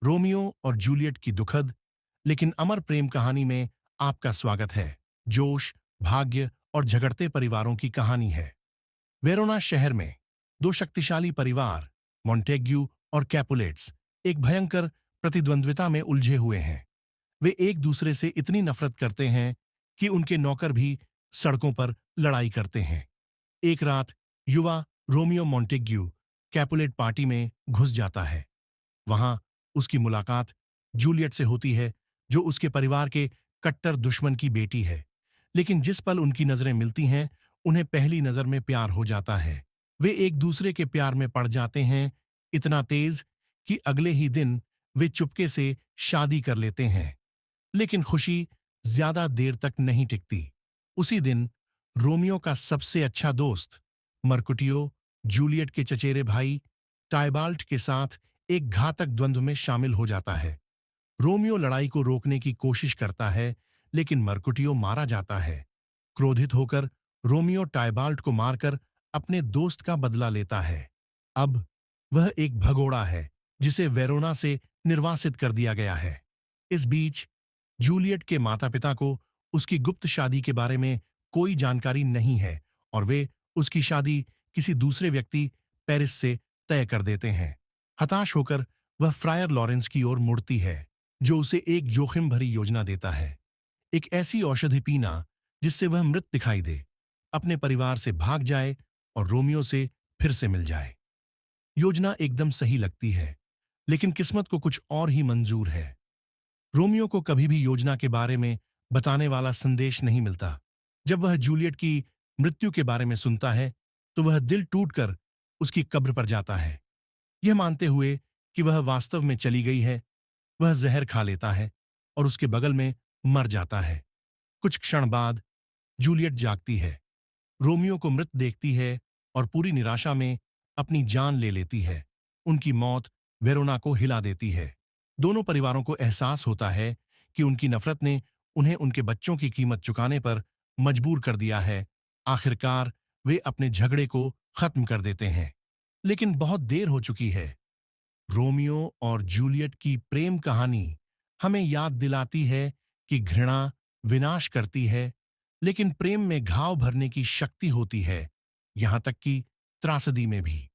Romeo और Juliet की दुखद लेकिन अमर प्रेम कहानी में आपका स्वागत है। जोश, भाग्य और झगड़ते परिवारों की कहानी है। वेरोना शहर में दो शक्तिशाली परिवार मोंटेग्यू और कैपुलेट्स एक भयंकर प्रतिद्वंद्विता में उलझे हुए हैं। वे एक दूसरे से इतनी नफरत करते हैं कि उनके नौकर भी सड़कों पर लड़ाई करते हैं। एक रात युवा रोमियो मोंटेग्यू कैपुलेट पार्टी में घुस जाता है। वहां उसकी मुलाकात जूलियट से होती है, जो उसके परिवार के कट्टर दुश्मन की बेटी है। लेकिन जिस पल उनकी नजरें मिलती हैं, उन्हें पहली नजर में प्यार हो जाता है। वे एक दूसरे के प्यार में पड़ जाते हैं, इतना तेज कि अगले ही दिन वे चुपके से शादी कर लेते हैं। लेकिन खुशी ज्यादा देर तक नहीं टिकती। उसी दिन रोमियो का सबसे अच्छा दोस्त मर्कुटियो जूलियट के चचेरे भाई टाइबाल्ट के साथ एक घातक द्वंद्व में शामिल हो जाता है। रोमियो लड़ाई को रोकने की कोशिश करता है, लेकिन मर्कुटियो मारा जाता है। क्रोधित होकर रोमियो टाइबाल्ट को मारकर अपने दोस्त का बदला लेता है। अब वह एक भगोड़ा है जिसे वेरोना से निर्वासित कर दिया गया है। इस बीच जूलियट के माता-पिता को उसकी गुप्त शादी के बारे में कोई जानकारी नहीं है और वे उसकी शादी किसी दूसरे व्यक्ति पेरिस से तय कर देते हैं। हताश होकर वह फ्रायर लॉरेंस की ओर मुड़ती है, जो उसे एक जोखिम भरी योजना देता है। एक ऐसी औषधि पीना जिससे वह मृत दिखाई दे, अपने परिवार से भाग जाए और रोमियो से फिर से मिल जाए। योजना एकदम सही लगती है, लेकिन किस्मत को कुछ और ही मंजूर है। रोमियो को कभी भी योजना के बारे में बताने वाला संदेश नहीं मिलता। जब वह जूलियट की मृत्यु के बारे में सुनता है, तो वह दिल टूटकर उसकी कब्र पर जाता है। यह मानते हुए कि वह वास्तव में चली गई है, वह जहर खा लेता है और उसके बगल में मर जाता है। कुछ क्षण बाद जूलियट जागती है, रोमियो को मृत देखती है और पूरी निराशा में अपनी जान ले लेती है। उनकी मौत वेरोना को हिला देती है। दोनों परिवारों को एहसास होता है कि उनकी नफरत ने उन्हें उनके बच्चों की कीमत चुकाने पर मजबूर कर दिया है। आखिरकार वे अपने झगड़े को खत्म कर देते हैं, लेकिन बहुत देर हो चुकी है। रोमियो और जूलियट की प्रेम कहानी हमें याद दिलाती है कि घृणा विनाश करती है, लेकिन प्रेम में घाव भरने की शक्ति होती है, यहां तक कि त्रासदी में भी।